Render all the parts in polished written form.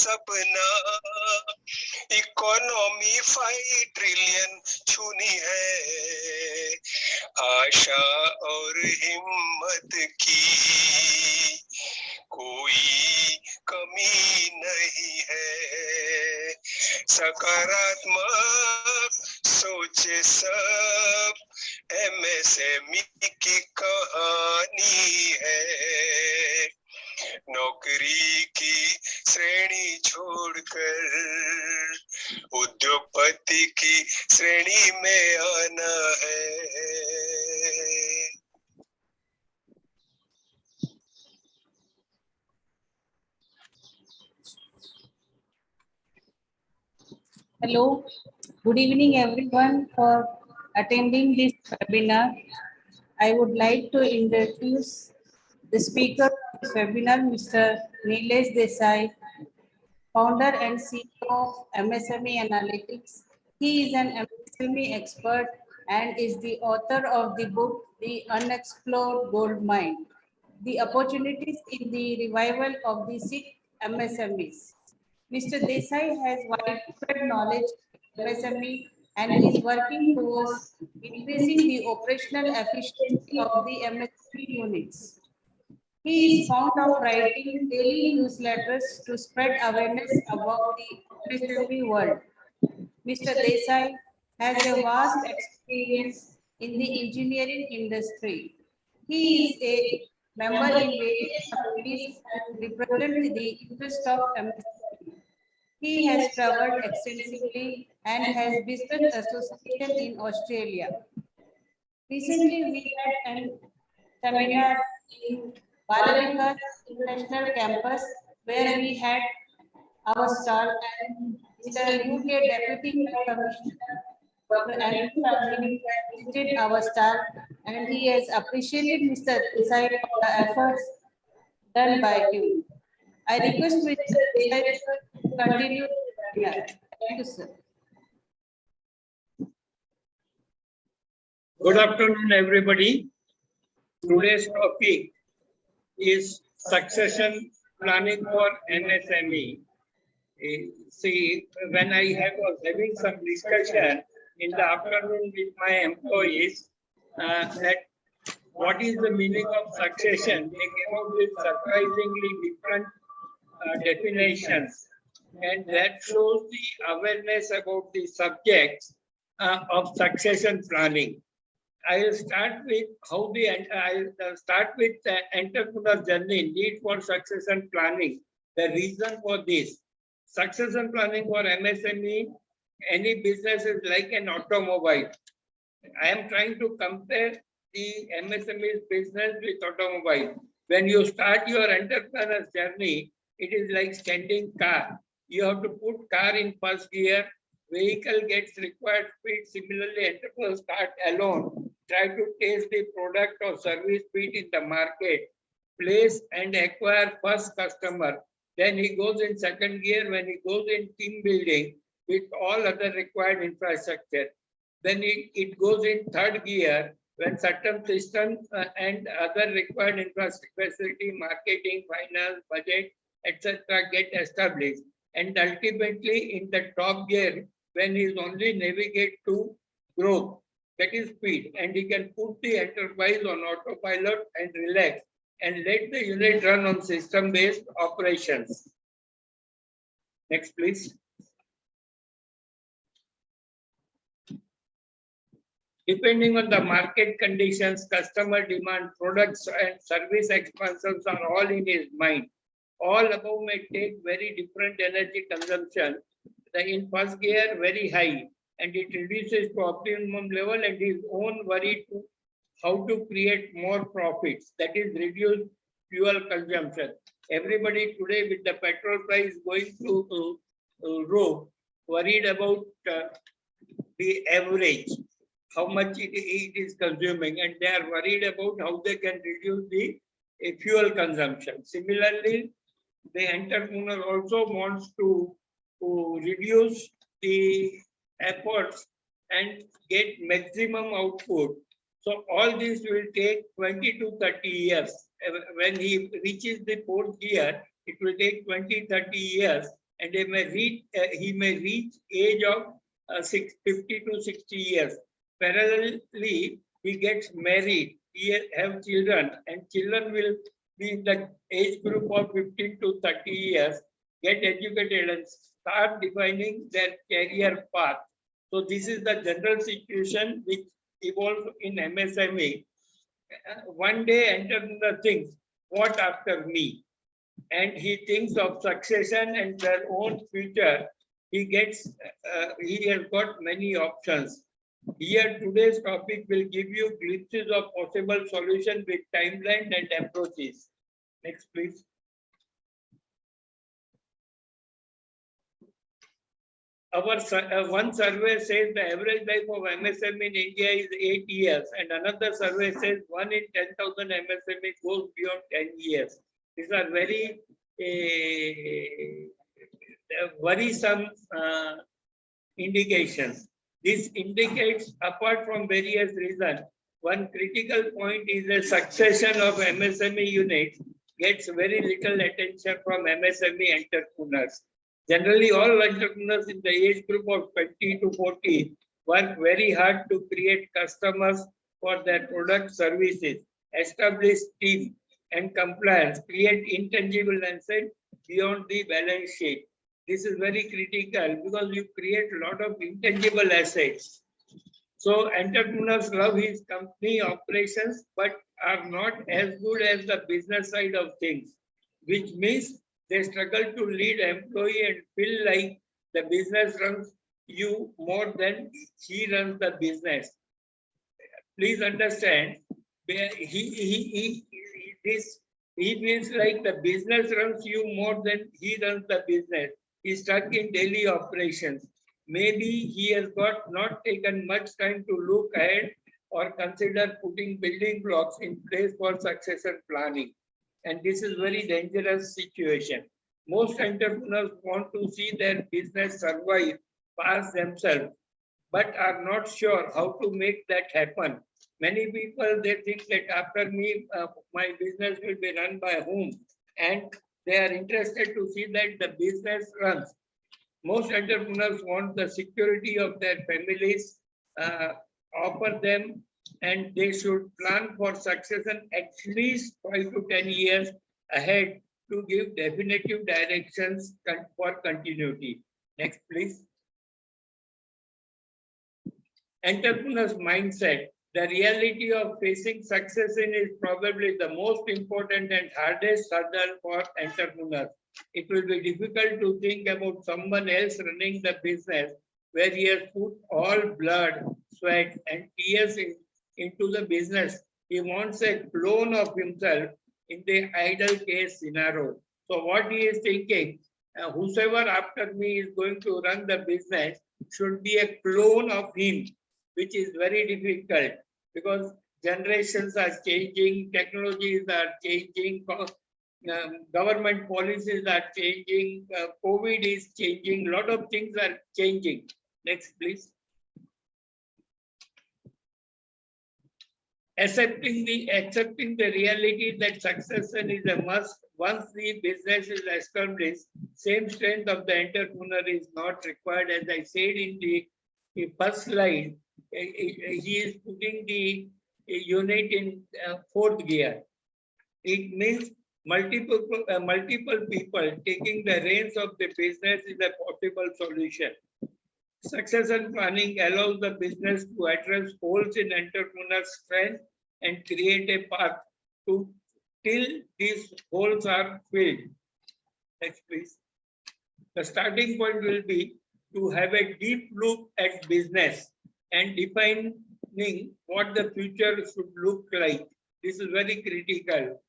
सपना, economy 5 trillion छूनी है, आशा और हिम्मत की कोई कमी नहीं है, सकारात्मक सोचे सब, MSME की कहानी है, नौकरी की श्रेणी छोड़कर उद्योगपति की श्रेणी में आना है। Hello, good evening everyone for attending this webinar. I would like to introduce the speaker of this webinar, Mr. Nilesh Desai, founder and CEO of MSME Analytics. He is an MSME expert and is the author of the book, The Unexplored Gold Mine, The Opportunities in the Revival of the Sikh MSMEs. Mr. Desai has widespread knowledge of MSME and is working towards increasing the operational efficiency of the MSME units. He is fond of writing daily newsletters to spread awareness about the MSME world. Mr. Desai has a vast experience in the engineering industry. He is a member in various committees and represents the interest of MSME. He has traveled extensively and has business association in Australia. Recently, we had a seminar in Balavika's International Campus where we had our stall and Mr. UK Deputy Commissioner Dr. Andrew Family visited our stall and he has appreciated Mr. Desai for the efforts done by him. I request Mr. Desai to continue the webinar. Thank you, sir. Good afternoon, everybody. Today's topic is succession planning for MSME. See, when I was having some discussion in the afternoon with my employees, that what is the meaning of succession, they came up with surprisingly different definitions, and that shows the awareness about the subjects of succession planning. I will start with the entrepreneur journey, need for succession planning. The reason for this succession planning for MSME, any business is like an automobile. I am trying to compare the MSME business with automobile. When you start your entrepreneur's journey, it is like standing car. You have to put car in first gear. Vehicle gets required speed. Similarly, entrepreneurs start alone. Try to taste the product or service speed in the market. Place and acquire first customer. Then he goes in second gear when he goes in team building with all other required infrastructure. Then it goes in third gear when certain systems and other required infrastructure, facility, marketing, finance, budget, etc. get established. And ultimately in the top gear when he is only navigate to growth, that is speed, and he can put the enterprise on autopilot and relax and let the unit run on system-based operations. Next, please. Depending on the market conditions, customer demand, products and service expansions are all in his mind. All above may take very different energy consumption. In first gear, very high, and it reduces to optimum level, and his own worry to how to create more profits, that is reduce fuel consumption. Everybody today with the petrol price going to roof, worried about the average, how much it is consuming, and they are worried about how they can reduce the fuel consumption. Similarly, the entrepreneur also wants to reduce the efforts and get maximum output. So all this will take 20 to 30 years. When he reaches the fourth gear, it will take 20-30 years, and he may reach age of 50 to 60 years. Parallelly, he gets married, he have children, and children will be in the age group of 15 to 30 years, get educated and start defining their career path. So this is the general situation which evolves in MSME. One day entrepreneur thinks, what after me? And he thinks of succession and their own future. He has got many options. Here, today's topic will give you glimpses of possible solution with timeline and approaches. Next, please. Our one survey says the average life of MSME in India is 8 years, and another survey says 1 in 10,000 MSME goes beyond 10 years. These are very worrisome indications. This indicates, apart from various reasons, one critical point is the succession of MSME units gets very little attention from MSME entrepreneurs. Generally, all entrepreneurs in the age group of 20 to 40 work very hard to create customers for their product services, establish team and compliance, create intangible assets beyond the balance sheet. This is very critical because you create a lot of intangible assets. So entrepreneurs love his company operations, but are not as good as the business side of things, which means they struggle to lead employee and feel like the business runs you more than he runs the business. Please understand, he feels like the business runs you more than he runs the business. He's stuck in daily operations. Maybe he has not taken much time to look ahead or consider putting building blocks in place for succession planning. And this is very dangerous situation. Most entrepreneurs want to see their business survive past themselves, but are not sure how to make that happen. Many people, they think that after me, my business will be run by whom? And they are interested to see that the business runs. Most entrepreneurs want the security of their families, offer them, and they should plan for succession at least 5 to 10 years ahead to give definitive directions for continuity. Next, please. Entrepreneur's mindset. The reality of facing succession is probably the most important and hardest hurdle for entrepreneurs. It will be difficult to think about someone else running the business where he has put all blood, sweat, and tears into the business. He wants a clone of himself in the ideal case scenario. So what he is thinking, whosoever after me is going to run the business should be a clone of him, which is very difficult because generations are changing, technologies are changing, government policies are changing, COVID is changing, a lot of things are changing. Next, please. Accepting the reality that succession is a must once the business is established. Same strength of the entrepreneur is not required. As I said in the first slide, he is putting the unit in fourth gear. It means multiple people taking the reins of the business is a possible solution. Succession planning allows the business to address holes in entrepreneur's strength and create a path to till these holes are filled. Next, please. The starting point will be to have a deep look at business and defining what the future should look like. This is very critical.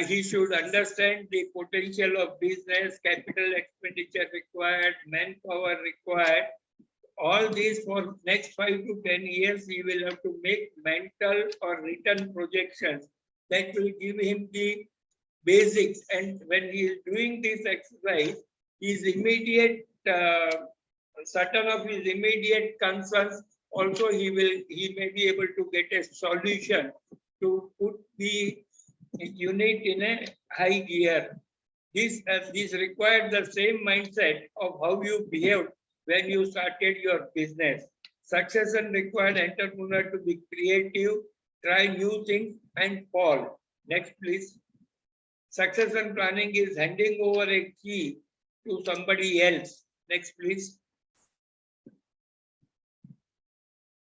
He should understand the potential of business, capital expenditure required, manpower required. All these for next 5 to 10 years, he will have to make mental or written projections that will give him the basics. And when he is doing this exercise, his immediate, certain of his immediate concerns, also he may be able to get a solution to put the unit in a high gear. This required the same mindset of how you behaved when you started your business. Succession required entrepreneur to be creative, try new things and fall. Next, please. Succession planning is handing over a key to somebody else. Next, please.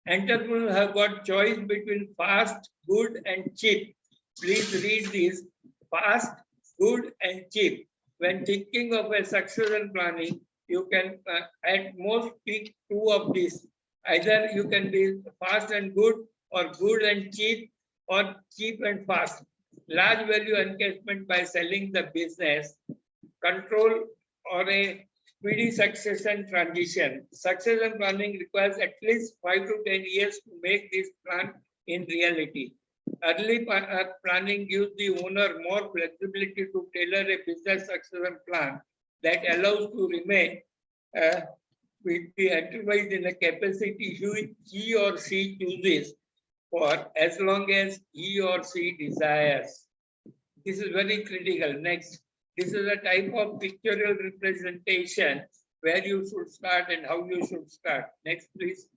Entrepreneurs have got choice between fast, good, and cheap. Please read this: fast, good, and cheap. When thinking of a succession planning, you can at most pick two of these. Either you can be fast and good, or good and cheap, or cheap and fast. Large value encashment by selling the business, control, or a speedy succession transition. Succession planning requires at least 5 to 10 years to make this plan in reality. Early planning gives the owner more flexibility to tailor a business succession plan that allows to remain with the enterprise in a capacity he or she chooses for as long as he or she desires. This is very critical. Next, this is a type of pictorial representation where you should start and how you should start. Next, please.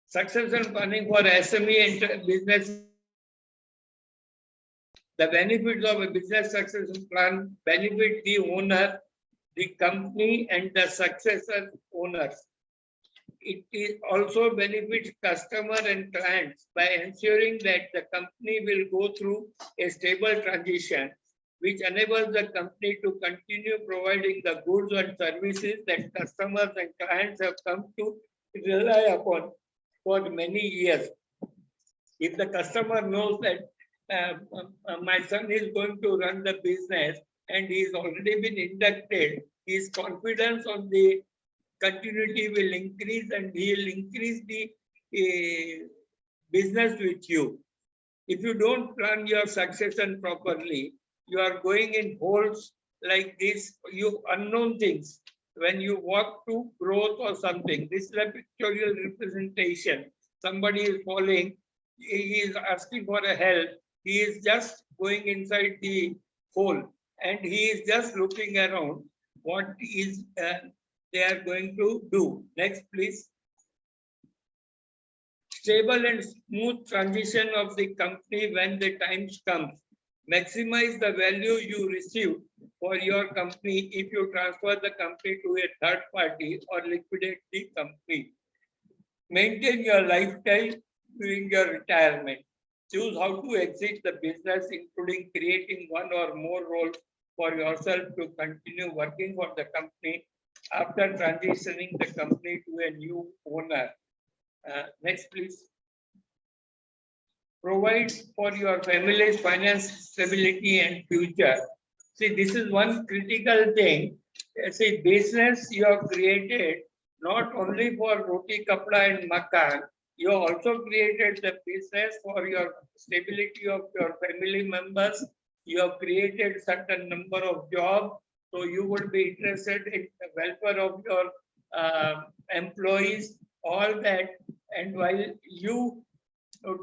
Succession planning for SME and business. The benefits of a business succession plan benefit the owner, the company, and the successor owners. It also benefits customer and clients by ensuring that the company will go through a stable transition, which enables the company to continue providing the goods and services that customers and clients have come to rely upon for many years. If the customer knows that my son is going to run the business and he's already been inducted, his confidence on the continuity will increase and he'll increase the business with you. If you don't plan your succession properly, you are going in holes like this, you unknown things. When you walk to growth or something, this is a pictorial representation. Somebody is falling, he is asking for a help, he is just going inside the hole and he is just looking around what is they are going to do. Next, please. Stable and smooth transition of the company when the time comes. Maximize the value you receive for your company if you transfer the company to a third party or liquidate the company. Maintain your lifestyle during your retirement. Choose how to exit the business, including creating one or more roles for yourself to continue working for the company after transitioning the company to a new owner. Next, please. Provide for your family's financial stability and future. See, this is one critical thing. See, business you have created not only for roti, kapda and makan, you also created the business for your stability of your family members. You have created certain number of jobs, so you would be interested in the welfare of your employees, all that. And while you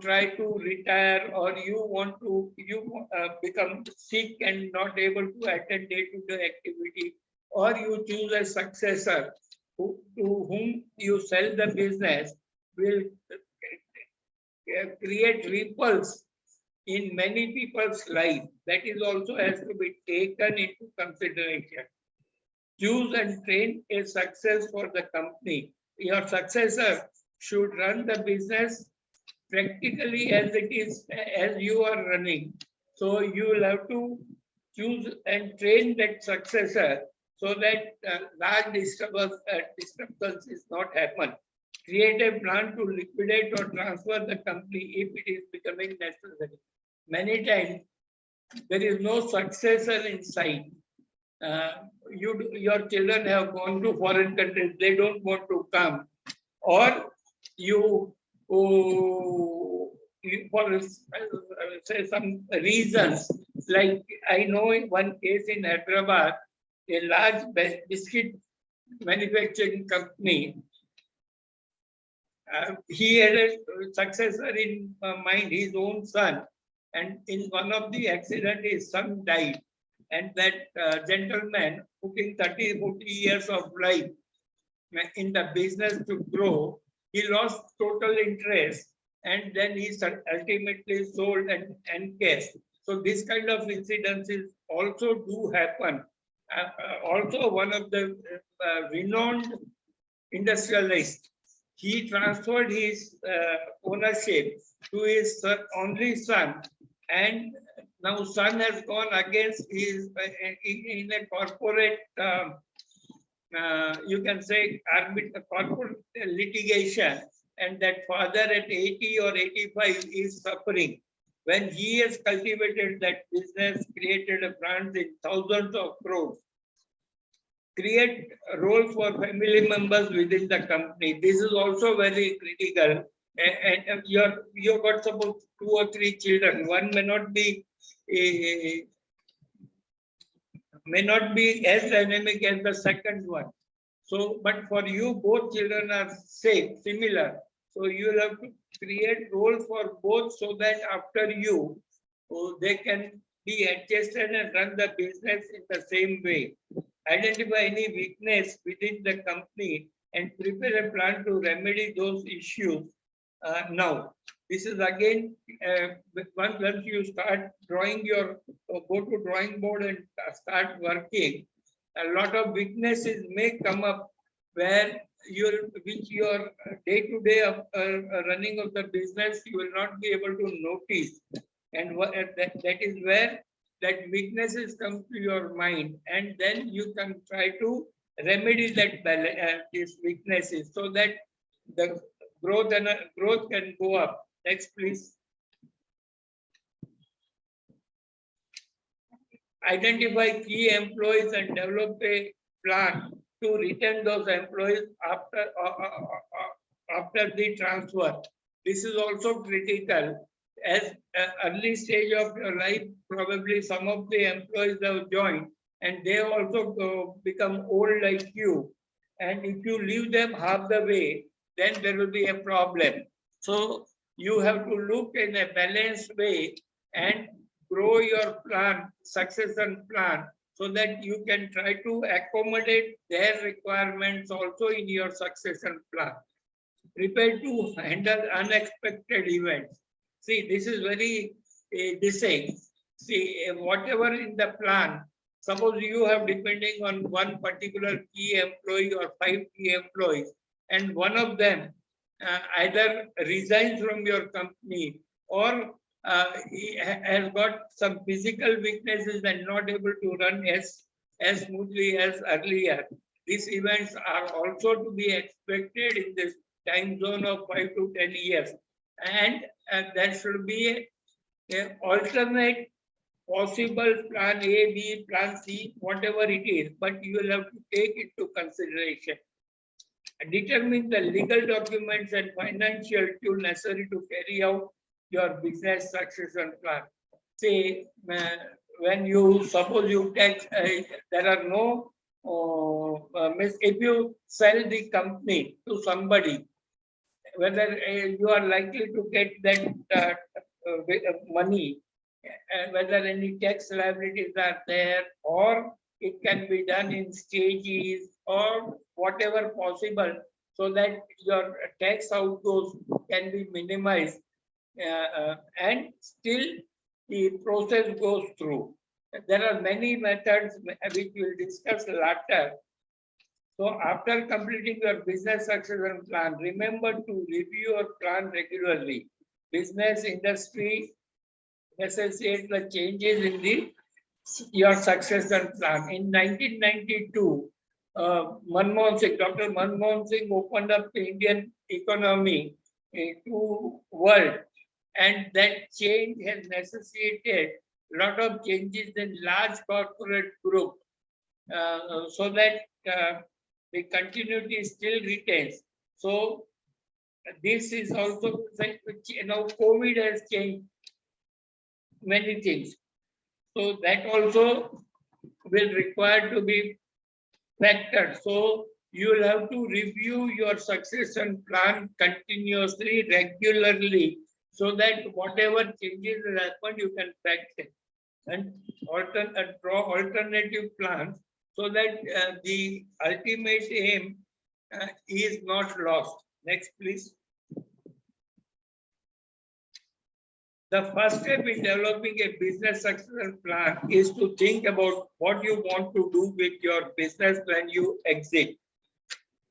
try to retire or you want to become sick and not able to attend day-to-day activity, or you choose a successor to whom you sell the business, will create ripples in many people's life. That is also has to be taken into consideration. Choose and train a success for the company. Your successor should run the business practically as it is, as you are running. So you will have to choose and train that successor so that large disturbance is not happen. Create a plan to liquidate or transfer the company if it is becoming necessary. Many times there is no successor in sight. Your children have gone to foreign countries, they don't want to come, or you for say some reasons, like I know in one case in Hyderabad, a large biscuit manufacturing company, he had a successor in mind, his own son, and in one of the accident, his son died. And that gentleman, putting 30, 40 years of life in the business to grow, he lost total interest, and then he ultimately sold and encased. So this kind of incidences also do happen. Also, one of the renowned industrialists, he transferred his ownership to his only son, and now son has gone against his in a corporate you can say corporate litigation, and that father at 80 or 85 is suffering when he has cultivated that business, created a brand in thousands of crores, create a role for family members within the company. This is also very critical. And you've got suppose 2 or 3 children. One may not be as dynamic as the second one. So, but for you, both children are same, similar. So you will have to create role for both so that after you, they can be adjusted and run the business in the same way. Identify any weakness within the company and prepare a plan to remedy those issues now. This is again, once you start drawing your, go to drawing board and start working, a lot of weaknesses may come up where which your day-to-day running of the business, you will not be able to notice. And that is where that weaknesses come to your mind, and then you can try to remedy that these weaknesses so that the growth can go up. Next, please. Identify key employees and develop a plan to retain those employees after the transfer. This is also critical. As early stage of your life, probably some of the employees have joined and they also become old like you. And if you leave them half the way, then there will be a problem. So you have to look in a balanced way and grow your plan, succession plan, so that you can try to accommodate their requirements also in your succession plan. Prepare to handle unexpected events. See, this is very saying. See, whatever in the plan, suppose you have depending on one particular key employee or 5 key employees, and one of them either resigns from your company or he has got some physical weaknesses and not able to run as smoothly as earlier. These events are also to be expected in this time zone of 5 to 10 years. And there should be an alternate possible plan A, B, plan C, whatever it is, but you will have to take into consideration. Determine the legal documents and financial tool necessary to carry out your business succession plan. Say, when you suppose you take, there are no, if you sell the company to somebody, whether you are likely to get that money, whether any tax liabilities are there, or it can be done in stages or whatever possible, so that your tax outgoes can be minimized and still the process goes through. There are many methods which we will discuss later. So after completing your business succession plan, remember to review your plan regularly. Business industry necessitates the changes in your succession plan. In 1992, Dr. Manmohan Singh opened up the Indian economy to world, and that change has necessitated a lot of changes in large corporate group, so that the continuity still retains. So this is also, COVID has changed many things. So that also will require to be factored. So you will have to review your succession plan continuously, regularly, so that whatever changes will happen, you can practice and draw alternative plans so that the ultimate aim is not lost. Next, please. The first step in developing a business success plan is to think about what you want to do with your business when you exit.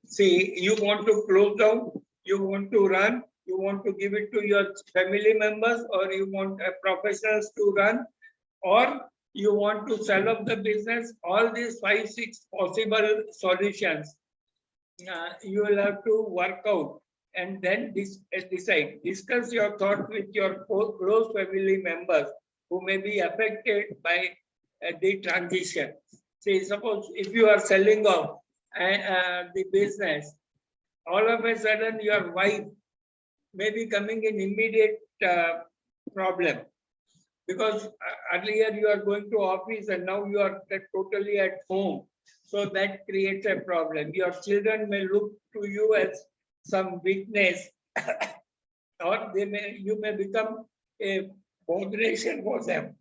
See, you want to close down, you want to run, you want to give it to your family members, or you want professionals to run, or you want to sell off the business. All these 5, 6 possible solutions you will have to work out and then decide. Discuss your thoughts with your close family members who may be affected by the transition. Say, suppose if you are selling off the business, all of a sudden your wife may be coming in immediate problem, because earlier you are going to office and now you are totally at home. So that creates a problem. Your children may look to you as some weakness, or you may become a botheration for them.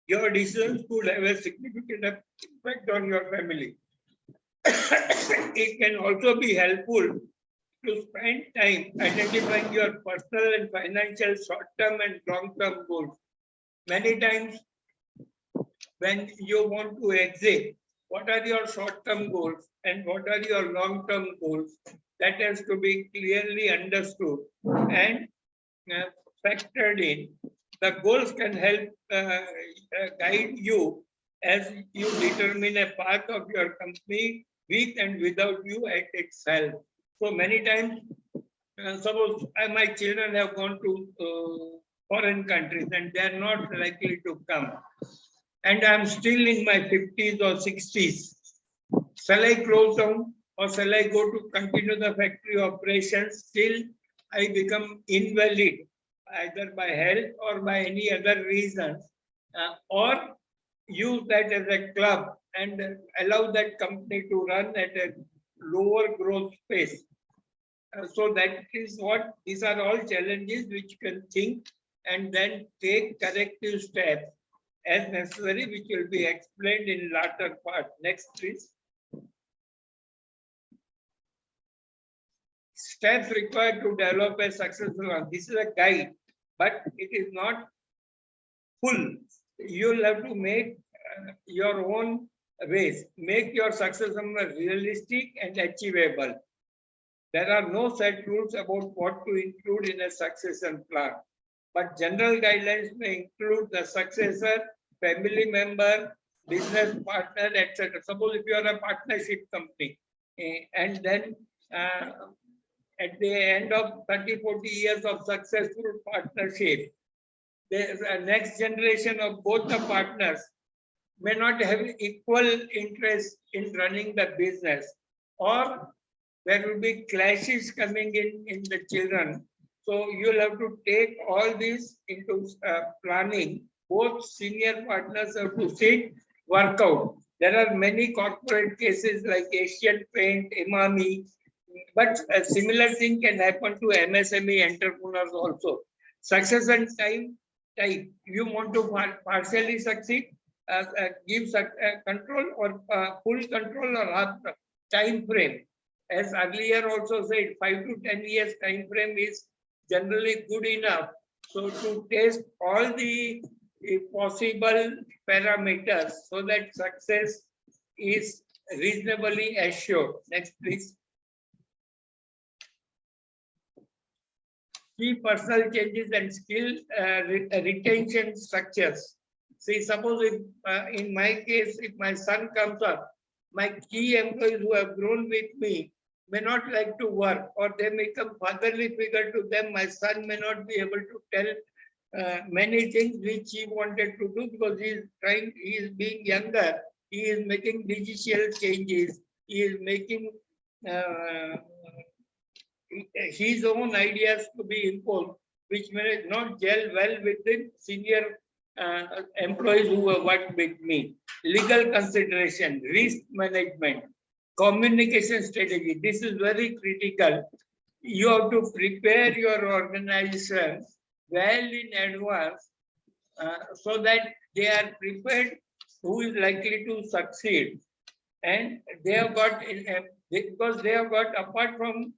Your decisions could have a significant impact on your family. It can also be helpful to spend time identifying your personal and financial short-term and long-term goals. Many times when you want to exit, what are your short-term goals and what are your long-term goals? That has to be clearly understood and factored in. The goals can help guide you as you determine a path of your company with and without you at its help. So many times, suppose my children have gone to foreign countries and they are not likely to come, and I'm still in my 50s or 60s. Shall I close down or shall I go to continue the factory operations till I become invalid, either by health or by any other reasons, or use that as a club and allow that company to run at a lower growth pace? So that is what, these are all challenges which you can think and then take corrective steps as necessary, which will be explained in latter part. Next, please. Steps required to develop a successful one. This is a guide, but it is not full. You'll have to make your own ways. Make your success realistic and achievable. There are no set rules about what to include in a succession plan, but general guidelines may include the successor, family member, business partner, etc. Suppose if you are a partnership company, and then at the end of 30-40 years of successful partnership, the next generation of both the partners may not have equal interest in running the business, or there will be clashes coming in the children. So you'll have to take all this into planning. Both senior partners have to sit, work out. There are many corporate cases like Asian Paint, Imami, but a similar thing can happen to MSME entrepreneurs also. Succession time, you want to partially succeed, give control or full control or half time frame. As earlier also said, 5 to 10 years time frame is generally good enough. So to test all the possible parameters so that success is reasonably assured. Next, please. Key personal changes and skill retention structures. See, suppose if in my case, if my son comes up, my key employees who have grown with me may not like to work, or they may become fatherly figure to them. My son may not be able to tell many things which he wanted to do because he is being younger. He is making digital changes. He is making his own ideas to be imposed, which may not gel well with the senior employees who have worked with me. Legal consideration, risk management, communication strategy. This is very critical. you have to prepare your organization well in advance so that they are prepared who is likely to succeed. And they have got, because they have got, apart from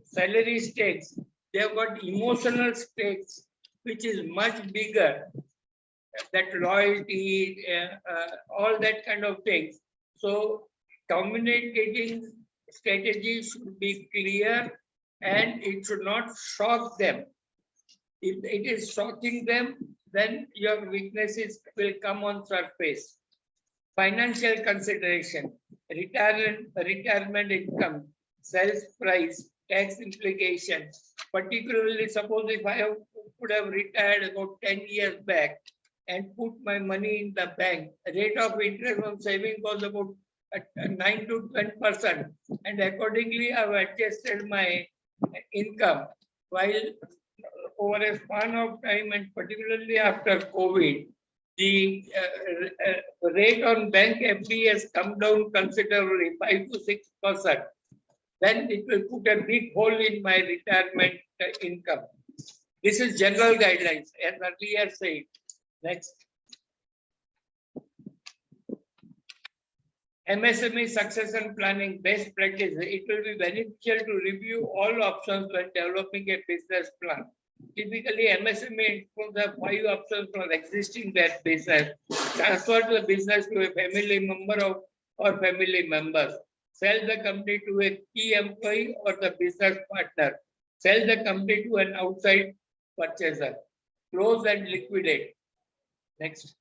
salary stakes, they have got emotional stakes, which is much bigger, that loyalty, all that kind of things. So communicating strategy should be clear and it should not shock them. If it is shocking them, then your weaknesses will come on surface. Financial consideration, retirement income, sales price, tax implication. Particularly, suppose if I could have retired about 10 years back and put my money in the bank, rate of interest on saving was about 9 to 10%, and accordingly I have adjusted my income. While over a span of time, and particularly after COVID, the rate on bank FD has come down considerably, 5 to 6%. Then it will put a big hole in my retirement income. This is general guidelines, as earlier said. Next. MSME succession planning best practice. It will be beneficial to review all options when developing a business plan. Typically, MSME includes the 5 options for existing that business. Transfer the business to a family member or family members. Sell the company to a key employee or the business partner. Sell the company to an outside purchaser. Close and liquidate. Next.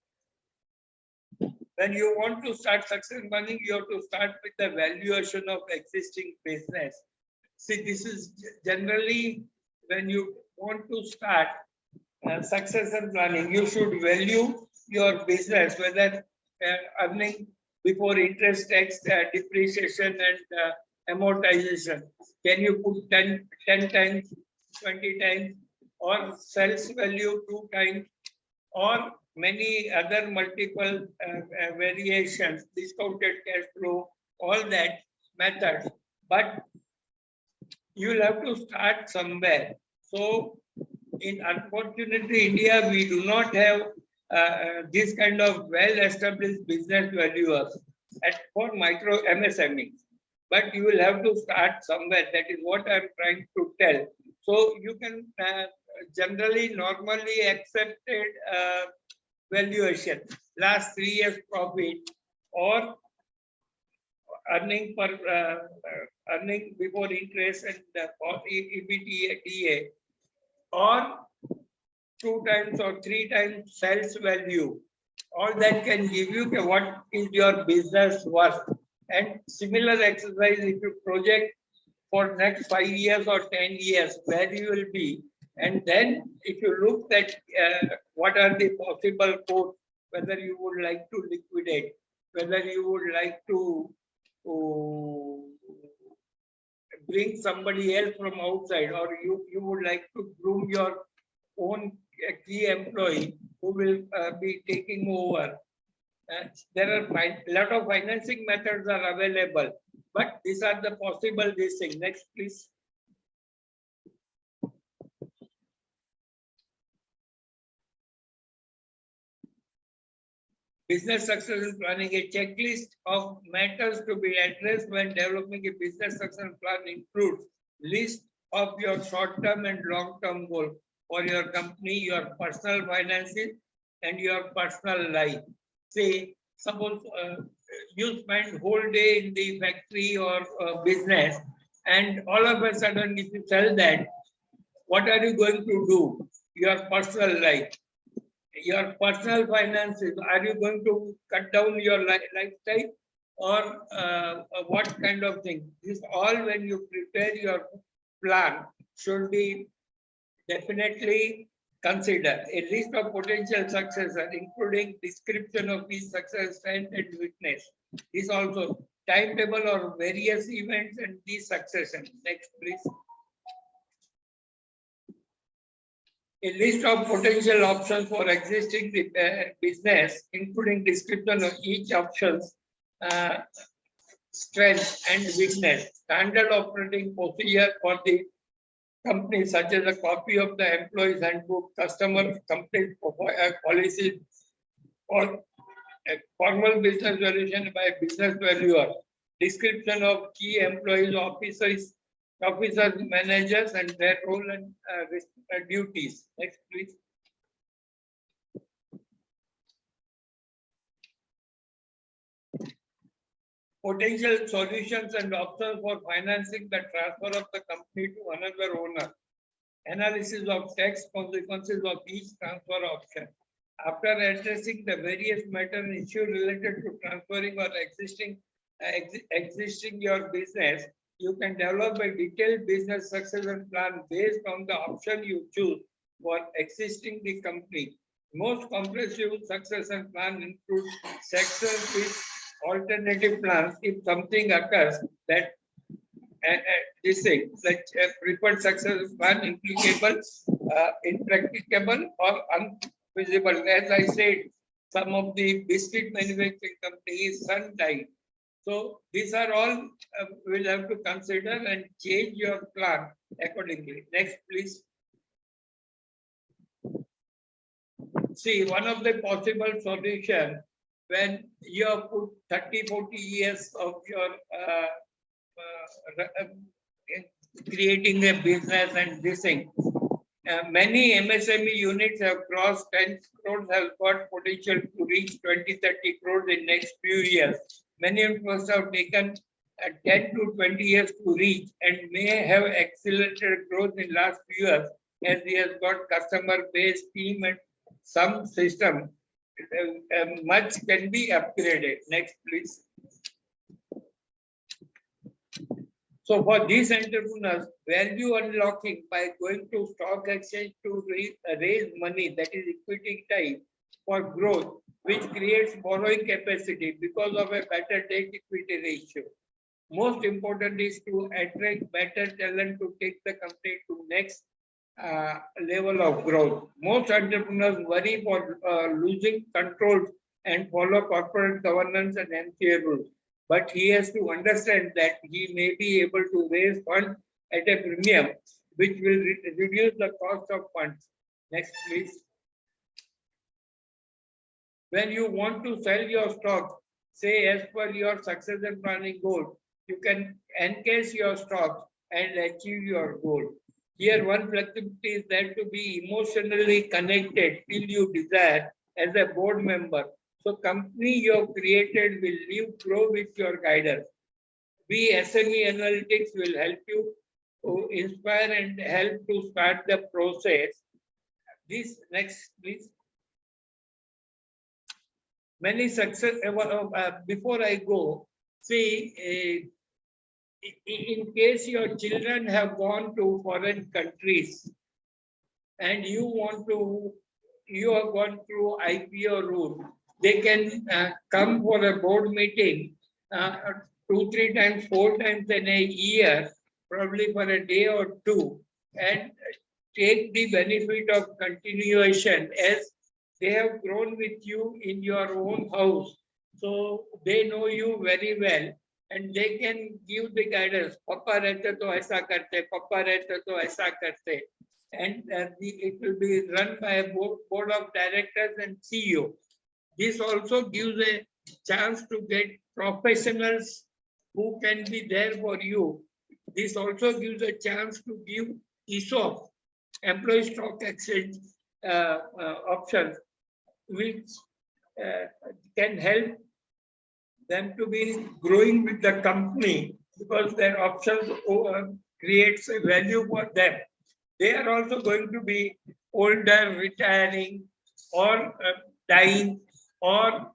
When you want to start succession planning, you have to start with the valuation of existing business. See, this is generally when you want to start succession planning, you should value your business, whether earning before interest, tax, depreciation, and amortization. Can you put 10 times, 20 times, or sales value 2 times, or many other multiple variations, discounted cash flow, all that methods. But you will have to start somewhere. So, unfortunately, India, we do not have this kind of well-established business valuers for micro MSME. But you will have to start somewhere. That is what I'm trying to tell. So you can generally, normally accepted valuation, last 3 years profit, or earning before interest and or EBITDA, or 2 times or 3 times sales value. All that can give you what is your business worth. And similar exercise, if you project for next 5 years or 10 years, where you will be. And then if you look at what are the possible costs, whether you would like to liquidate, whether you would like to bring somebody else from outside, or you would like to groom your own key employee who will be taking over. There are a lot of financing methods are available, but these are the possible these things. Next, please. Business succession planning, a checklist of matters to be addressed when developing a business succession plan includes list of your short-term and long-term goals for your company, your personal finances, and your personal life. Say, suppose you spend whole day in the factory or business, and all of a sudden, if you sell that, what are you going to do? Your personal life. Your personal finances, are you going to cut down your lifestyle, or what kind of thing? This all, when you prepare your plan, should be definitely considered. A list of potential successors, including description of each success, strength and weakness. This also timetable or various events and the succession. Next, please. A list of potential options for existing business, including description of each options, strength and weakness, standard operating procedure for the company, such as a copy of the employee's handbook, customer complaint policy, or a formal business valuation by a business valuer, description of key employees, officers, managers, and their role and duties. Next, please. Potential solutions and options for financing the transfer of the company to another owner. Analysis of tax consequences of each transfer option. After addressing the various matters and issues related to transferring or existing your business, you can develop a detailed business succession plan based on the option you choose for existing the company. Most comprehensive succession plan includes sections with alternative plans if something occurs that this thing, like a preferred success plan implicable, impracticable, or unfeasible. As I said, some of the biscuit manufacturing companies' son died. So these are all we'll have to consider and change your plan accordingly. Next, please. See, one of the possible solutions when you have put 30-40 years of your creating a business and this thing. Many MSME units have crossed 10 crores, have got potential to reach 20-30 crores in next few years. Many of us have taken 10 to 20 years to reach and may have accelerated growth in last few years as he has got customer base, team, and some system. Much can be upgraded. Next, please. So for these entrepreneurs, value unlocking by going to stock exchange to raise money, that is equity type, for growth, which creates borrowing capacity because of a better debt equity ratio. Most important is to attract better talent to take the company to next level of growth. Most entrepreneurs worry for losing control and follow corporate governance and MCA rules. But he has to understand that he may be able to raise funds at a premium, which will reduce the cost of funds. Next, please. When you want to sell your stock, say as per your succession planning goal, you can encase your stock and achieve your goal. Here, one flexibility is that to be emotionally connected till you desire as a board member. So company you have created will live, grow with your guidance. SME analytics will help you to inspire and help to start the process. This next, please. Many success, before I go, see, in case your children have gone to foreign countries and you have gone through IPO route, they can come for a board meeting 2, 3 times, 4 times in a year, probably for a day or two, and take the benefit of continuation as they have grown with you in your own house. So they know you very well and they can give the guidance. Papa rehte to aisa karte, Papa rehte to aisa karte. And it will be run by a board of directors and CEO. This also gives a chance to get professionals who can be there for you. This also gives a chance to give ESOP, employee stock exchange options, which can help them to be growing with the company because their options creates a value for them. They are also going to be older, retiring, or dying, or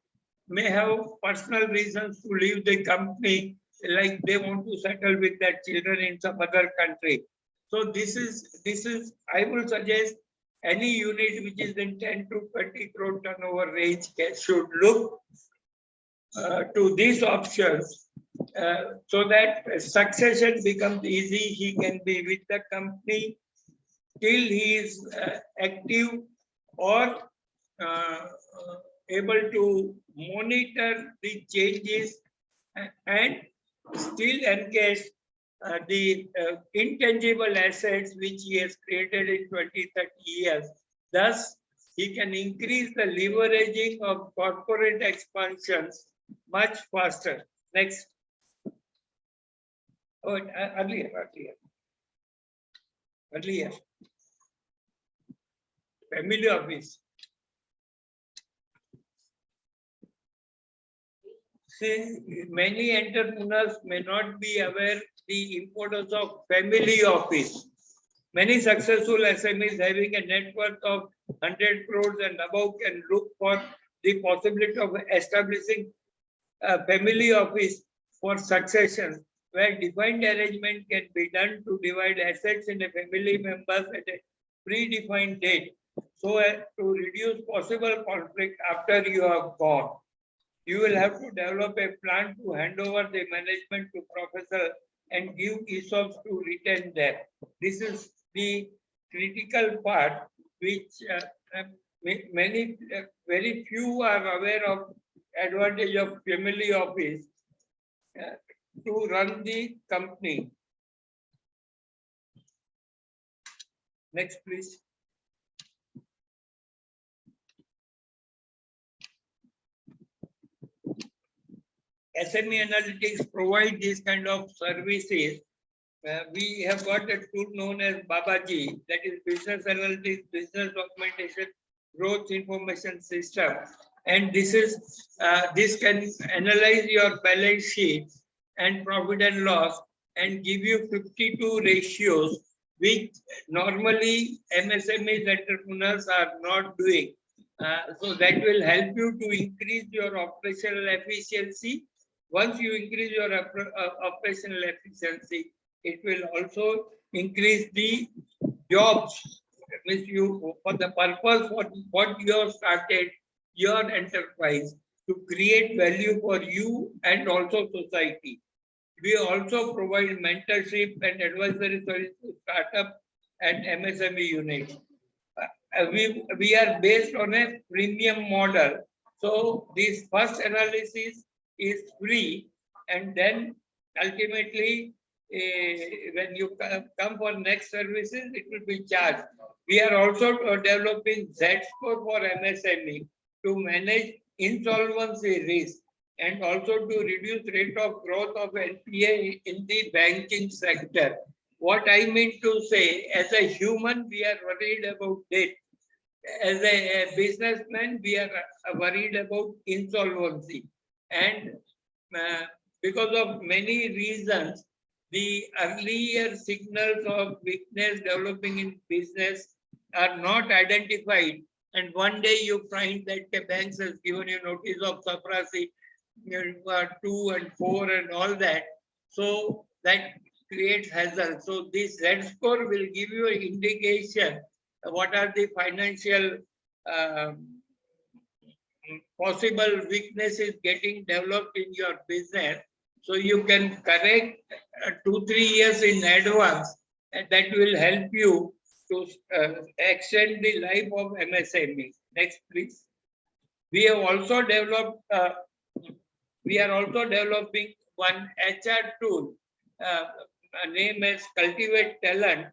may have personal reasons to leave the company, like they want to settle with their children in some other country. So this is I will suggest any unit which is in 10 to 20 crore turnover range should look to these options so that succession becomes easy. He can be with the company till he is active or able to monitor the changes and still encased the intangible assets which he has created in 20, 30 years. Thus, he can increase the leveraging of corporate expansions much faster. Next. Oh, earlier. Family office. See, many entrepreneurs may not be aware the importance of family office. Many successful SMEs having a net worth of 100 crores and above can look for the possibility of establishing a family office for succession, where defined arrangement can be done to divide assets in a family members at a predefined date, so as to reduce possible conflict after you are gone. You will have to develop a plan to hand over the management to professor and give ESOPs to retain them. This is the critical part which very few are aware of advantage of family office to run the company. Next, please. SME Analytics provide these kind of services. We have got a tool known as Babaji, that is Business Analytics, Business Documentation, Growth Information System. And this can analyze your balance sheet and profit and loss and give you 52 ratios, which normally MSME entrepreneurs are not doing. So that will help you to increase your operational efficiency. Once you increase your operational efficiency, it will also increase the jobs. Means you, for the purpose for what you have started your enterprise, to create value for you and also society. We also provide mentorship and advisory service to startup and MSME units. We are based on a premium model. So this first analysis is free, and then ultimately when you come for next services, it will be charged. We are also developing Z-score for MSME to manage insolvency risk and also to reduce rate of growth of NPA in the banking sector. What I mean to say, as a human, we are worried about debt. As a businessman, we are worried about insolvency. And because of many reasons, the earlier signals of weakness developing in business are not identified. And one day you find that the banks has given you notice of suppressing 2 and 4 and all that. So that creates hazard. So this Z-score will give you an indication what are the financial possible weaknesses getting developed in your business. So you can correct 2-3 years in advance, and that will help you to extend the life of MSME. Next, please. We have also developed. We are also developing one HR tool named as Cultivate Talent.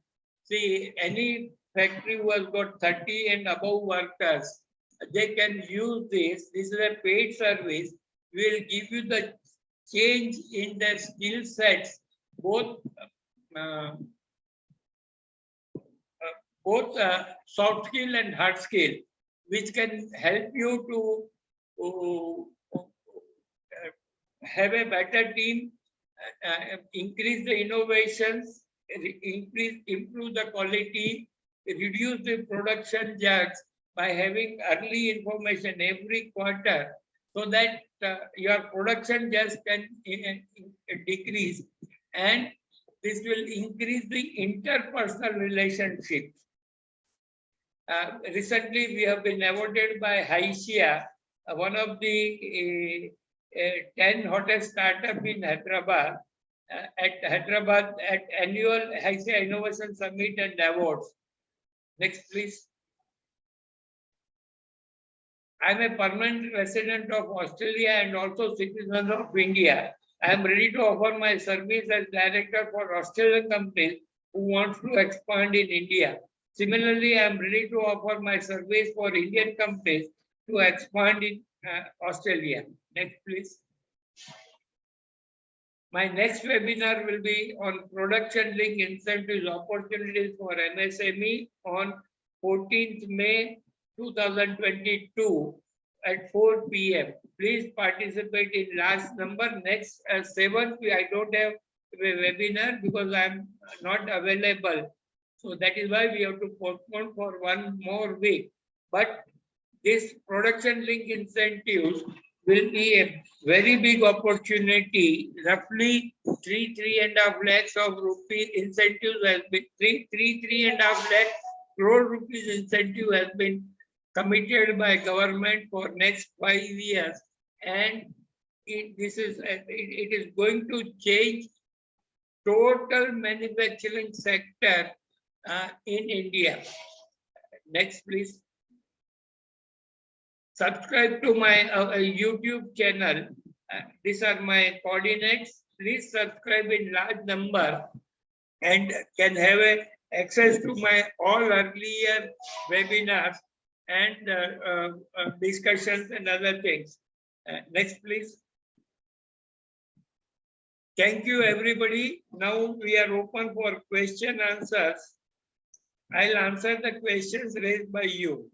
See, any factory who has got 30 and above workers, they can use this. This is a paid service. We will give you the change in their skill sets, both soft skill and hard skill, which can help you to have a better team, increase the innovations, improve the quality, reduce the production jugs by having early information every quarter, so that your production just can decrease, and this will increase the interpersonal relationships. Recently, we have been awarded by Haisha, one of the 10 hottest startup in Hyderabad, at annual Haisha Innovation Summit and Awards. Next, please. I'm a permanent resident of Australia and also citizen of India. I am ready to offer my service as director for Australian companies who wants to expand in India. Similarly, I am ready to offer my service for Indian companies to expand in Australia. Next, please. My next webinar will be on production link incentives opportunities for MSME on 14th May 2022 at 4 p.m. Please participate in large number. Next 7th, I don't have a webinar because I am not available. So that is why we have to postpone for one more week. But this production link incentives will be a very big opportunity. Roughly 3.5 lakhs of rupees incentive has been 3.5 lakh crore rupees incentive has been committed by government for next 5 years, and it is going to change total manufacturing sector in India. Next, please. Subscribe to my YouTube channel. These are my coordinates. Please subscribe in large number and can have access to my all earlier webinars and discussions and other things. Next, please. Thank you, everybody. Now we are open for question answers. I'll answer the questions raised by you.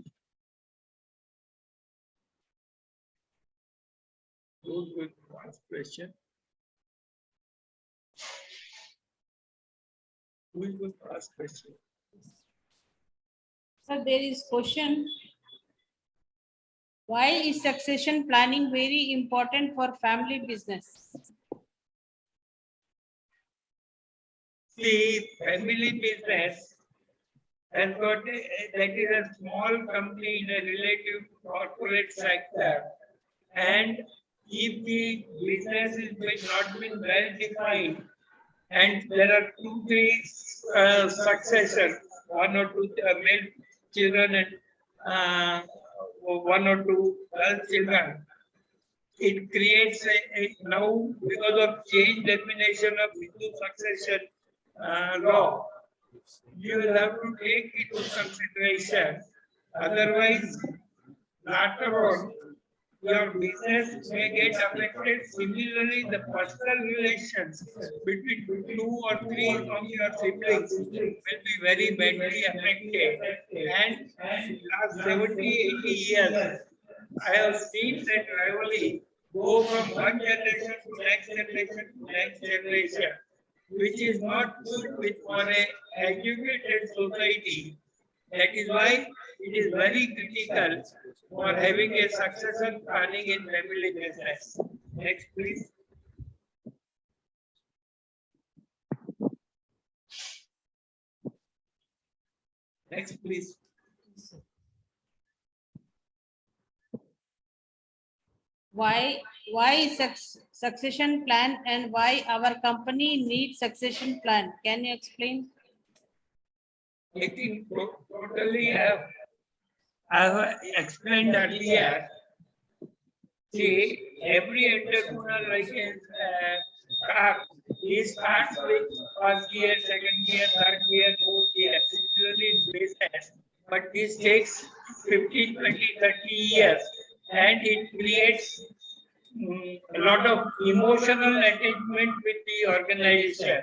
Who's going to ask question? Who is going to ask question? Sir, there is question. Why is succession planning very important for family business? See, family business has got that is a small company in a relative corporate sector, and if the business is not been well defined, and there are 2-3 successors, 1 or 2 male children and 1 or 2 girl children, it creates now because of change definition of Hindu succession law, you will have to take into consideration. Otherwise, later on, your business may get affected. Similarly, the personal relations between 2 or 3 of your siblings will be very badly affected. And in last 70, 80 years, I have seen that rivalry go from one generation to next generation to next generation, which is not good for an educated society. That is why it is very critical for having a succession planning in family business. Next, please. Next, please. Why succession plan and why our company needs succession plan? Can you explain? I think totally I have explained earlier. See, every entrepreneur like a car, he starts with first gear, second gear, third gear, fourth gear, similarly in business. But this takes 15, 20, 30 years, and it creates a lot of emotional attachment with the organization.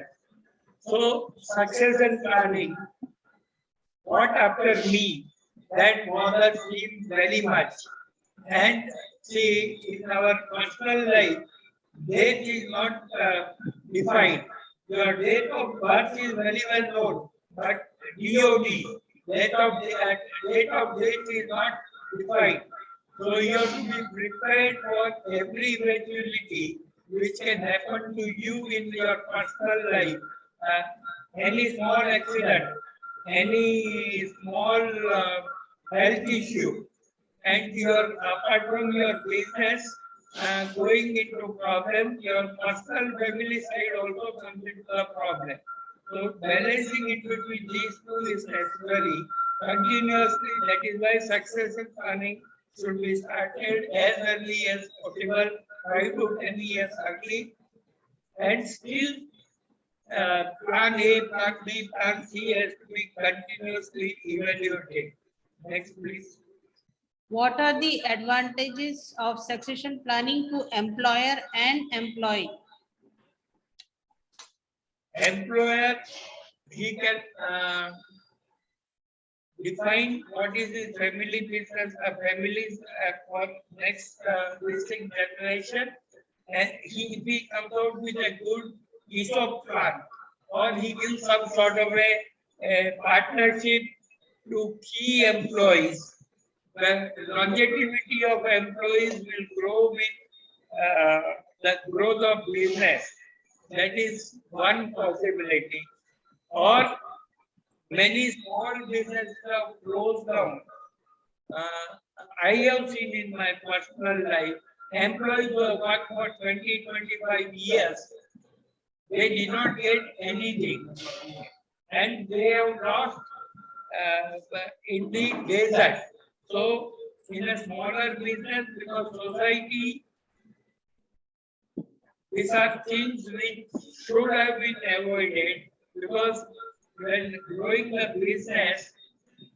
So, succession planning, what after me, that bothers him very much. And see, in our personal life, date is not defined. Your date of birth is very well known, but DOD, date of date is not defined. So you have to be prepared for every eventuality which can happen to you in your personal life. Any small accident, any small health issue, and your apart from your business going into problem, your personal family side also comes into the problem. So balancing it between these two is necessary continuously. That is why succession planning should be started as early as possible, 5 to 10 years early. and still plan A, plan B, plan C has to be continuously evaluated. Next, please. What are the advantages of succession planning to employer and employee? Employer, he can define what is his family business, families for next distinct generation, and if he comes out with a good ESOP plan, or he gives some sort of a partnership to key employees, the longevity of employees will grow with the growth of business. That is one possibility. Or many small businesses have closed down. I have seen in my personal life, employees who have worked for 20, 25 years, they did not get anything. And they have lost in the desert. So, in a smaller business, because society, these are things which should have been avoided, because when growing the business,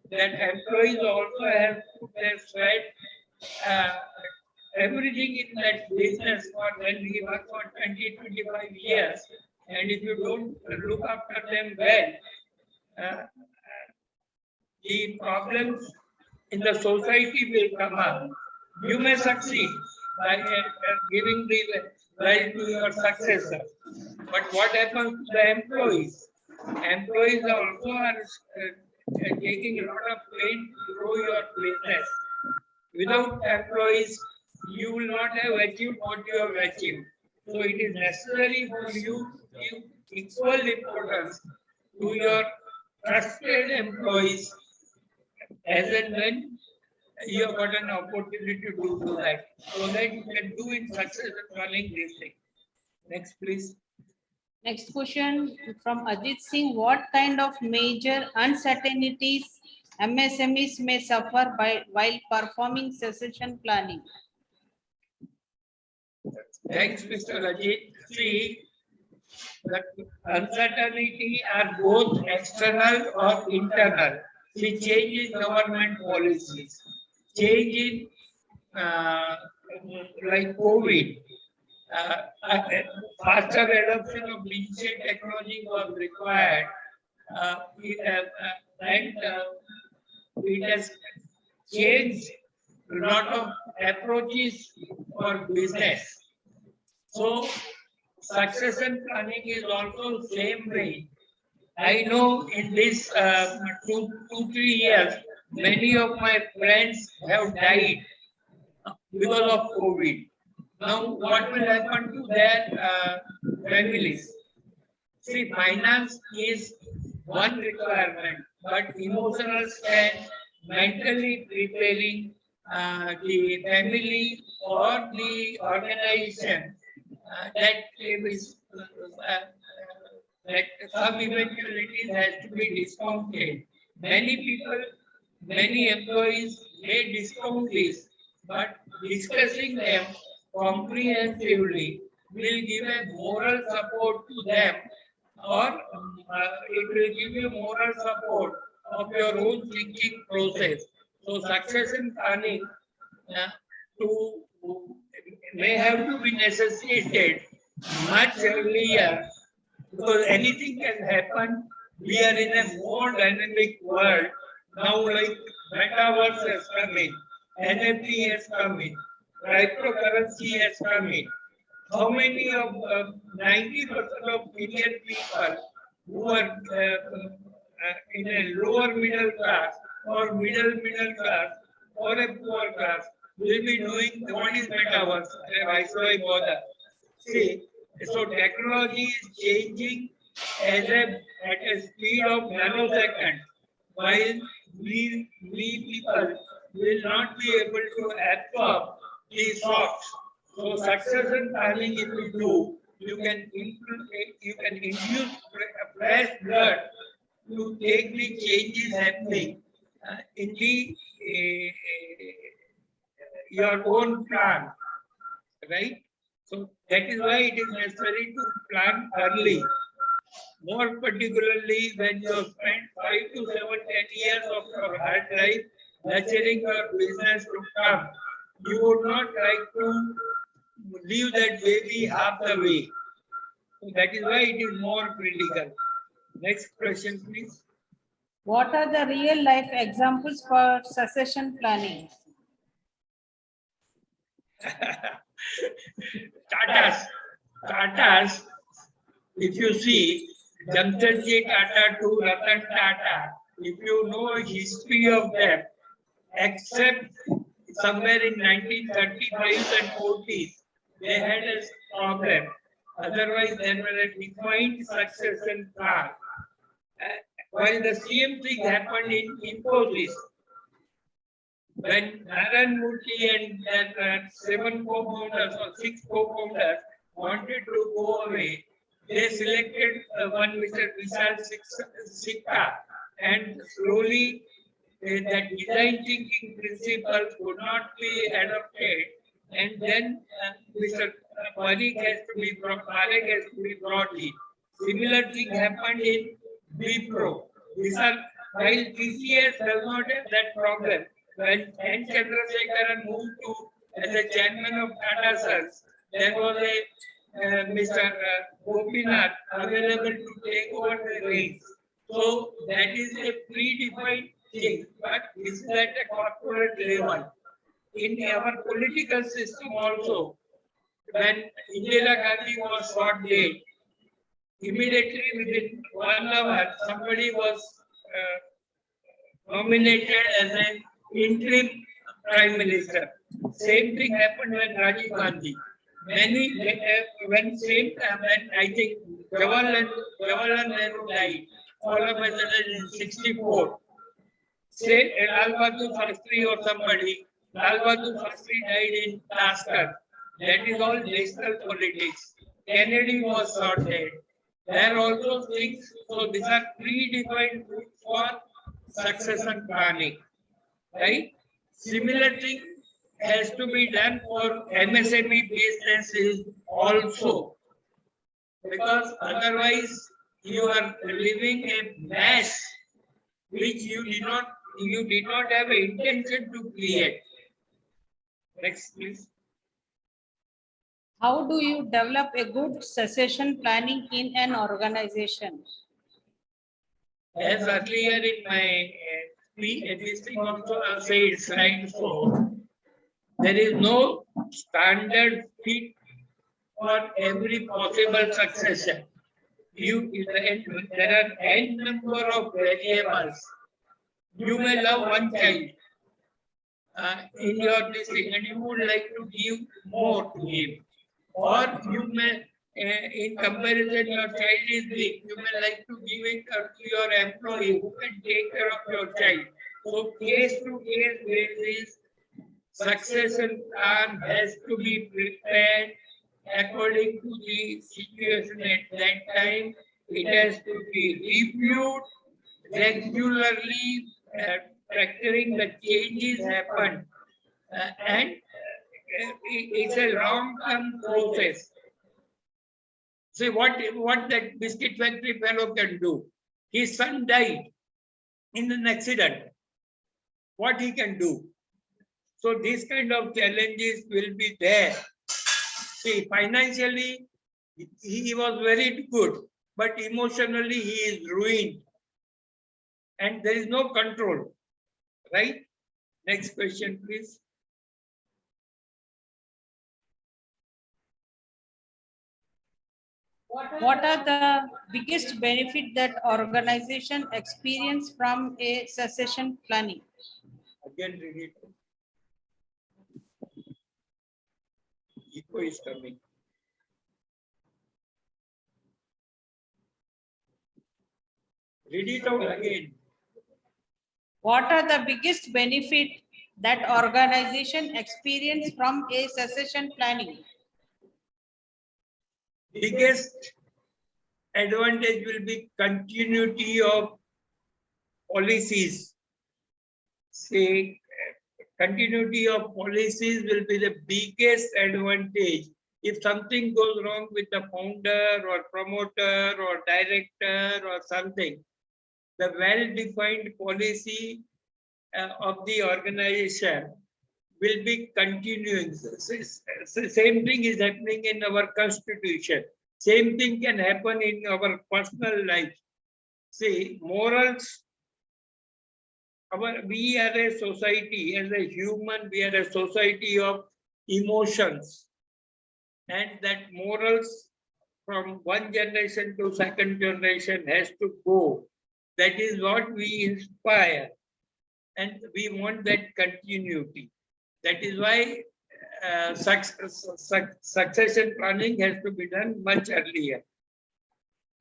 that employees also have put their sweat, everything in that business for when we work for 20, 25 years. And if you don't look after them well, the problems in the society will come up. You may succeed by giving the right to your successor. But what happens to the employees? Employees also are taking a lot of pain to grow your business. Without employees, you will not have achieved what you have achieved. So it is necessary for you to give equal importance to your trusted employees as and when you have got an opportunity to do that. So that you can do in success running this thing. Next, please. Next question from Ajit Singh. What kind of major uncertainties MSMEs may suffer while performing succession planning? Thanks, Mr. Ajit. See, the uncertainty are both external or internal. See, change in government policies, change in like COVID, faster adoption of Mindiset technology was required. It has changed a lot of approaches for business. So, succession planning is also same way. I know in this 2-3 years, many of my friends have died because of COVID. Now, what will happen to their families? See, finance is one requirement, but emotional strength, mentally preparing the family or the organization that some eventualities has to be discounted. Many people, many employees may discount this, but discussing them comprehensively will give a moral support to them, or it will give you moral support of your own thinking process. So succession planning may have to be necessitated much earlier, because anything can happen. We are in a more dynamic world now, like metaverse has come in, NFT has come in, cryptocurrency has come in. How many of 90% of Indian people who are in a lower middle class or middle class or a poor class will be knowing what is metaverse? Why should I bother? See, so technology is changing at a speed of nanoseconds, while we people will not be able to absorb these shocks. So succession planning, if you do, you can induce fresh blood to take the changes happening in the your own plan, right? So that is why it is necessary to plan early. More particularly when you have spent 5 to 7, 10 years of your hard life nurturing your business to come. You would not like to leave that baby half the way. So that is why it is more critical. Next question, please. What are the real life examples for succession planning? Tatas, if you see Jamshedji Tata to Ratan Tata, if you know history of them, except somewhere in 1935 and 40s, they had a problem. Otherwise, there were a defined succession plan. While the same thing happened in Infosys, when Narayan Murthy and their 7 co-founders or 6 co-founders wanted to go away, they selected one Mr. Vishal Sikka, and slowly that design thinking principles could not be adopted, and then Mr. Parekh has to be brought in. Similar thing happened in Wipro. These are, while TCS does not have that problem, when N. Chandrasekaran moved to as a chairman of Tata Sons, there was a Mr. Gopinath available to take over the reins. So that is a predefined thing, but this is at a corporate level. In our political system also, when Indira Gandhi was shot dead, immediately within 1 hour, somebody was nominated as an interim prime minister. Same thing happened when Rajiv Gandhi. When same time, when I think Jawaharlal Nehru died, all of a sudden in 64. Say Lal Bahadur Shastri or somebody, Lal Bahadur Shastri died in Taskar. That is all national politics. Kennedy was shot dead. There are also things, so these are predefined for succession planning, right? Similar thing has to be done for MSME businesses also, because otherwise you are living a mess which you did not have an intention to create. Next, please. How do you develop a good succession planning in an organization? As earlier in my this thing also said, slide 4, there is no standard fit for every possible succession. There are n number of variables. You may love one child in your district and you would like to give more to him. Or you may, in comparison, your child is big, you may like to give it to your employee who can take care of your child. So case to case basis, succession plan has to be prepared according to the situation at that time. It has to be reviewed regularly, factoring the changes happen, and it's a long-term process. See what that biscuit factory fellow can do. His son died in an accident. What he can do? So these kind of challenges will be there. See, financially, he was very good, but emotionally he is ruined. And there is no control, right? Next question, please. What are the biggest benefit that organization experience from a succession planning? Again, read it. Echo is coming. Read it out again. What are the biggest benefit that organization experience from a succession planning? Biggest advantage will be continuity of policies. Say, continuity of policies will be the biggest advantage If something goes wrong with the founder or promoter or director or something, the well-defined policy of the organization will be continuing. Same thing is happening in our constitution. Same thing can happen in our personal life. See, morals, we are a society, as a human, we are a society of emotions. And that morals from one generation to second generation has to go. That is what we inspire. And we want that continuity. That is why succession planning has to be done much earlier.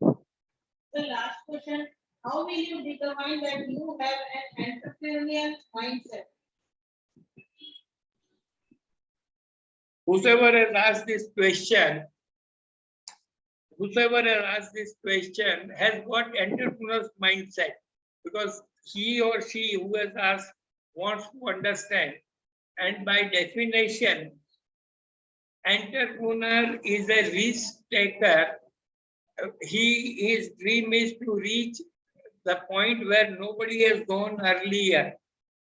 The last question, how will you determine that you have an entrepreneurial mindset? Whoever has asked this question has got entrepreneur's mindset, because he or she who has asked wants to understand. And by definition, entrepreneur is a risk taker. His dream is to reach the point where nobody has gone earlier.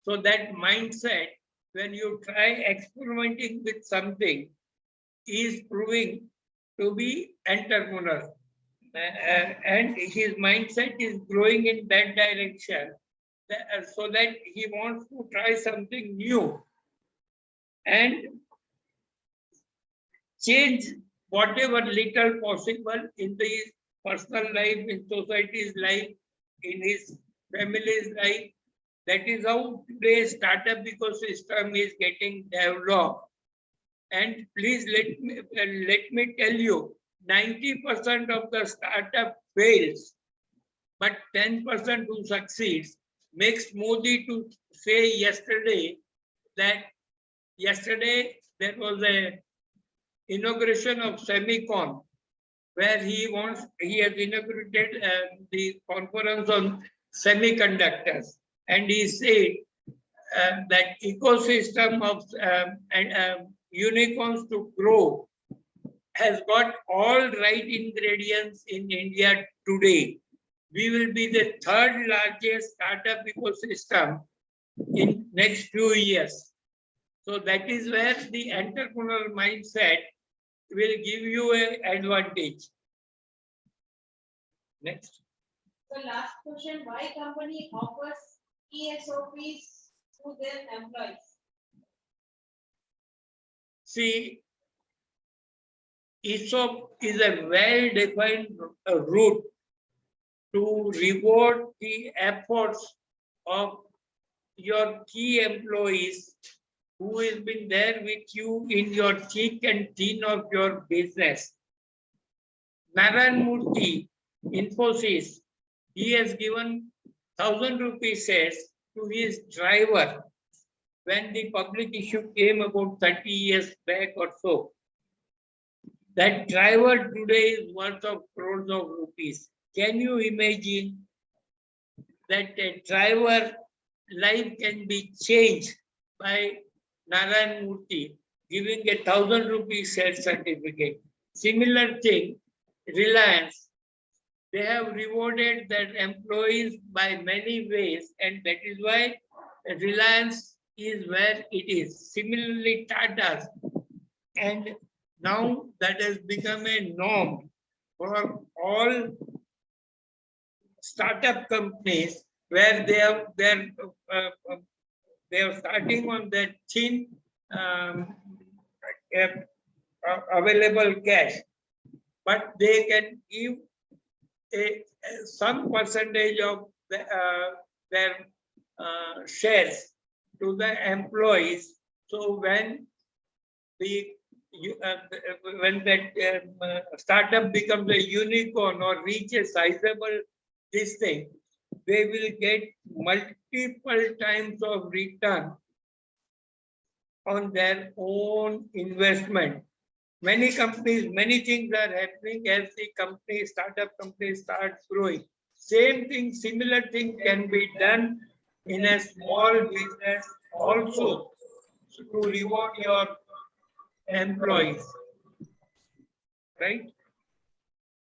So that mindset, when you try experimenting with something, is proving to be entrepreneur. And his mindset is growing in that direction, so that he wants to try something new and change whatever little possible in the personal life, in society's life, in his family's life. That is how today's startup ecosystem is getting developed. And please let me tell you, 90% of the startup fails, but 10% who succeeds. Makes Modi to say yesterday that there was a inauguration of Semicon, where he has inaugurated the conference on semiconductors, and he said that ecosystem of unicorns to grow has got all right ingredients in India today. We will be the third largest startup ecosystem in next few years. So that is where the entrepreneurial mindset will give you an advantage. Next. The last question, why company offers ESOPs to their employees? See, ESOP is a well-defined route to reward the efforts of your key employees who has been there with you in your thick and thin of your business. Narayan Murthy, Infosys, he has given 1,000 rupees shares to his driver when the public issue came about 30 years back or so. That driver today is worth of crores of rupees. Can you imagine that a driver life can be changed by Narayan Murthy giving a 1,000 rupees share certificate? Similar thing, Reliance, they have rewarded their employees by many ways, and that is why Reliance is where it is. Similarly, Tata's, and now that has become a norm for all startup companies, where they are starting on that thin available cash, but they can give some percentage of their shares to the employees. So when that startup becomes a unicorn or reaches sizable this thing, they will get multiple times of return on their own investment. Many companies, many things are happening as the startup companies start growing. Same thing, similar thing can be done in a small business also to reward your employees. right?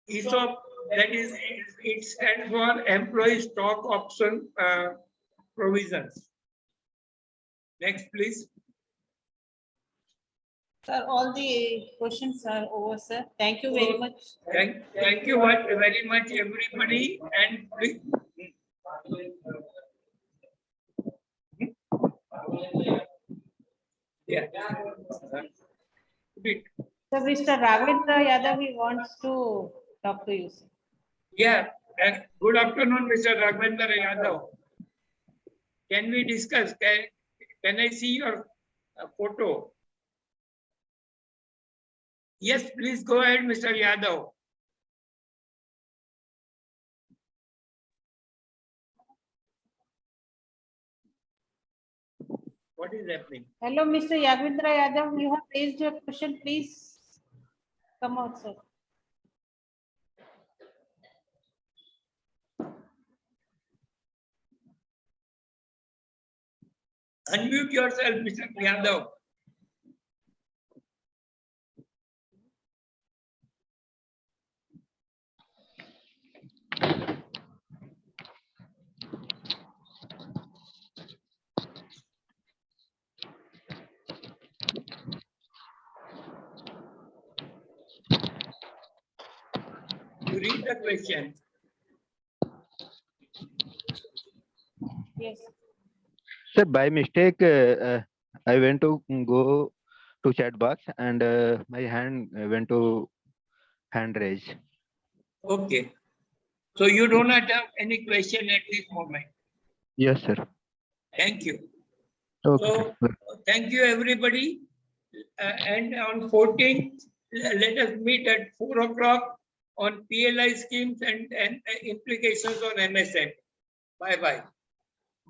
ESOP, that is, it stands for Employee Stock Option Provisions. Next, please. Sir, all the questions are over, sir. Thank you very much. Thank you very much, everybody. And please, yeah. So Mr. Ravindra Yadav, he wants to talk to you, sir. Yeah. Good afternoon, Mr. Raghavendra Yadav. Can we discuss? Can I see your photo? Yes, please go ahead, Mr. Yadav. What is happening? Hello, Mr. Ravindra Yadav, you have raised your question, please come out, sir. Unmute yourself, Mr. Yadav. You read the question. Yes. Sir, by mistake, I went to go to chat box and my hand went to hand raise. Okay. So you do not have any question at this moment. Yes, sir. Thank you. Okay. So sir. thank you, everybody. And on 14th, let us meet at 4 o'clock on PLI schemes and implications on MSME. Bye-bye.